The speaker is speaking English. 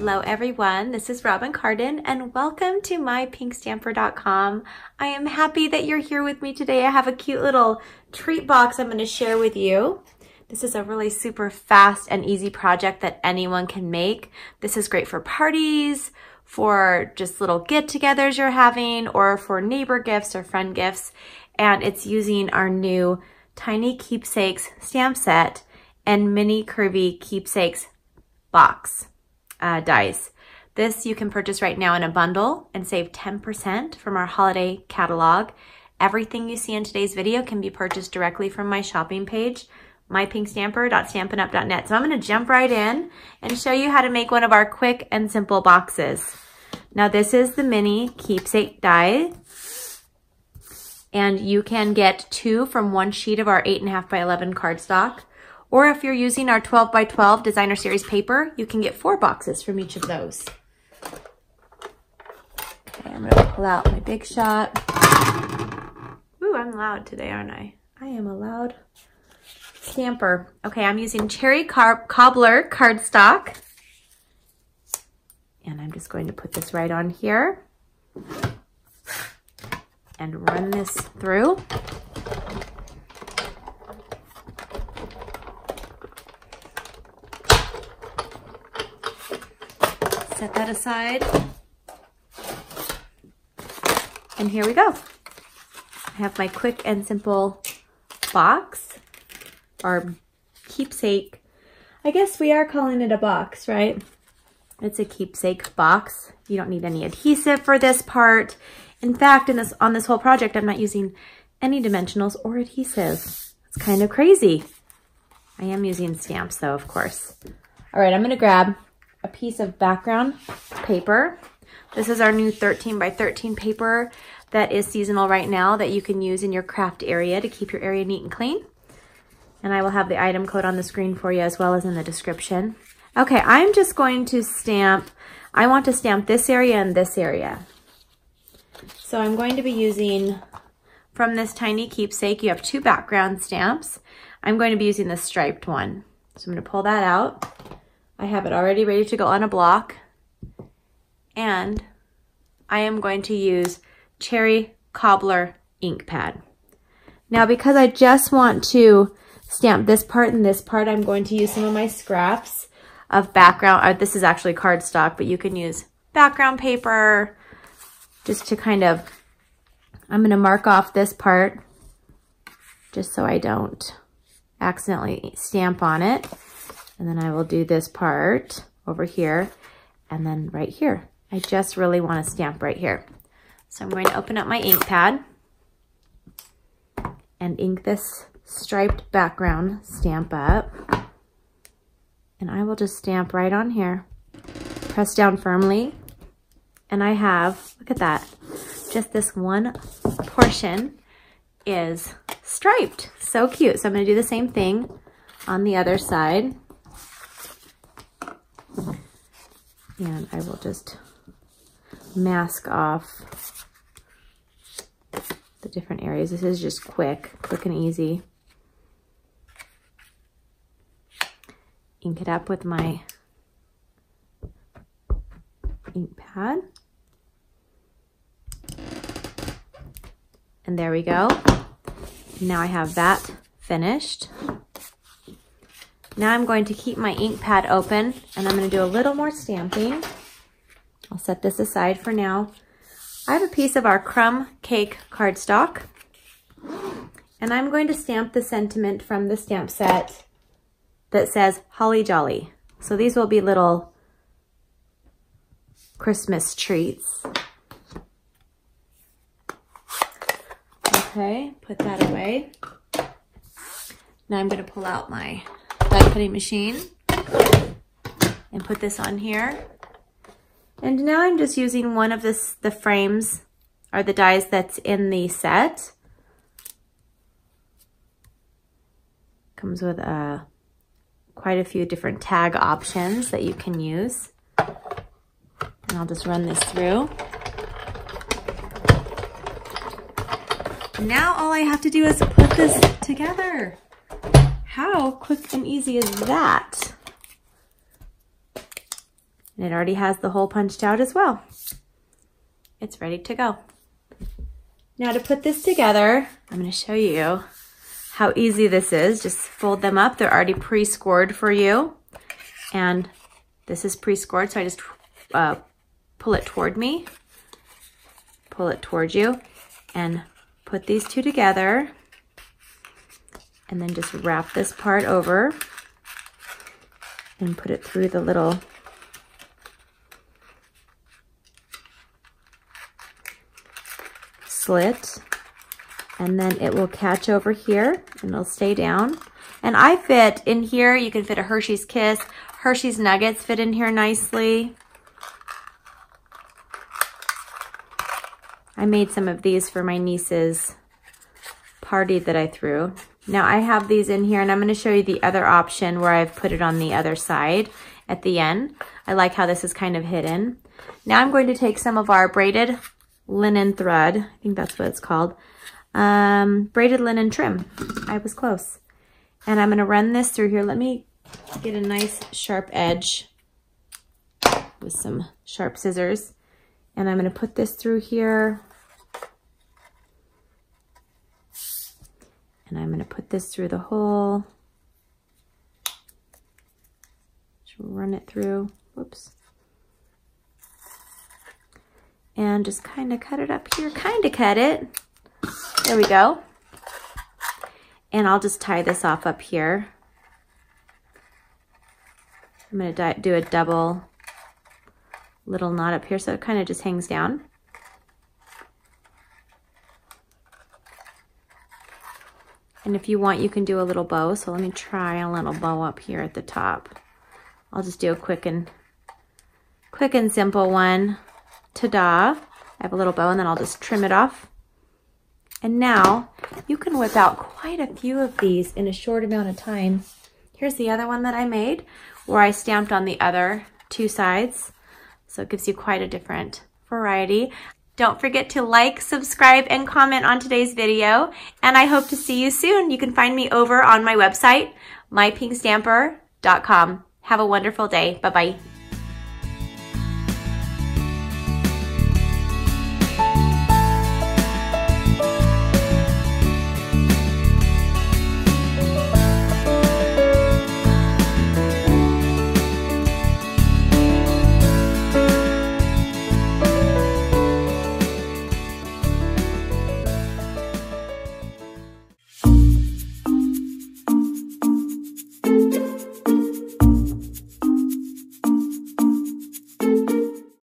Hello everyone, this is Robyn Cardin and welcome to mypinkstamper.com. I am happy that you're here with me today. I have a cute little treat box I'm going to share with you. This is a really super fast and easy project that anyone can make. This is great for parties, for just little get-togethers you're having, or for neighbor gifts or friend gifts. And it's using our new Tiny Keepsakes stamp set and mini Curvy Keepsakes box dies. This you can purchase right now in a bundle and save 10% from our holiday catalog. Everything you see in today's video can be purchased directly from my shopping page, mypinkstamper.stampinup.net. So I'm going to jump right in and show you how to make one of our quick and simple boxes. Now this is the mini keepsake die, and you can get 2 from one sheet of our 8.5 by 11 cardstock. Or if you're using our 12 by 12 designer series paper, you can get 4 boxes from each of those. Okay, I'm gonna pull out my Big Shot. Ooh, I'm loud today, aren't I? I am a loud stamper. Okay, I'm using Cherry Cobbler cardstock. And I'm just going to put this right on here and run this through. Set that aside. And here we go. I have my quick and simple box, our keepsake. I guess we are calling it a box, right? It's a keepsake box. You don't need any adhesive for this part. In fact, on this whole project, I'm not using any dimensionals or adhesive. It's kind of crazy. I am using stamps though, of course. All right, I'm gonna grab a piece of background paper. This is our new 13 by 13 paper that is seasonal right now that you can use in your craft area to keep your area neat and clean. And I will have the item code on the screen for you as well as in the description. Okay, I'm just going to stamp, I want to stamp this area and this area. So I'm going to be using, from this tiny keepsake, you have 2 background stamps. I'm going to be using the striped one. So I'm going to pull that out. I have it already ready to go on a block, and I am going to use Cherry Cobbler ink pad. Now because I just want to stamp this part and this part, I'm going to use some of my scraps of background, this is actually cardstock, but you can use background paper just to kind of, I'm going to mark off this part just so I don't accidentally stamp on it. And then I will do this part over here and then right here. I just really want to stamp right here. So I'm going to open up my ink pad and ink this striped background stamp up. And I will just stamp right on here. Press down firmly. And I have, look at that, just this one portion is striped. So cute. So I'm going to do the same thing on the other side. And I will just mask off the different areas. This is just quick and easy. Ink it up with my ink pad. And there we go. Now I have that finished. Now I'm going to keep my ink pad open and I'm going to do a little more stamping. I'll set this aside for now. I have a piece of our CRUMB cake cardstock and I'm going to stamp the sentiment from the stamp set that says Holly Jolly. So these will be little Christmas treats. Okay, put that away. Now I'm going to pull out my die cutting machine and put this on here. And now I'm just using one of the frames or the dies that's in the set. Comes with quite a few different tag options that you can use. And I'll just run this through. Now all I have to do is put this together. How quick and easy is that? And it already has the hole punched out as well. It's ready to go. Now to put this together, I'm going to show you how easy this is. Just fold them up. They're already pre-scored for you. And this is pre-scored, so I just pull it toward me, pull it towards you, and put these two together. And then just wrap this part over and put it through the little slit, and then it will catch over here and it'll stay down. And I fit in here, you can fit a Hershey's Kiss, Hershey's Nuggets fit in here nicely. I made some of these for my niece's party that I threw. Now I have these in here, and I'm going to show you the other option where I've put it on the other side at the end. I like how this is kind of hidden. Now I'm going to take some of our braided linen thread, I think that's what it's called, braided linen trim. I was close. And I'm going to run this through here. Let me get a nice sharp edge with some sharp scissors. And I'm going to put this through here. And I'm going to put this through the hole. Just run it through. Whoops. And just kind of cut it up here. Kind of cut it. There we go. And I'll just tie this off up here. I'm going to do a double little knot up here so it kind of just hangs down. And if you want, you can do a little bow. So let me try a little bow up here at the top. I'll just do a quick and simple one. Ta-da! I have a little bow, and then I'll just trim it off. And now you can whip out quite a few of these in a short amount of time. Here's the other one that I made where I stamped on the other two sides. So it gives you quite a different variety. Don't forget to like, subscribe, and comment on today's video. And I hope to see you soon. You can find me over on my website, mypinkstamper.com. Have a wonderful day. Bye-bye.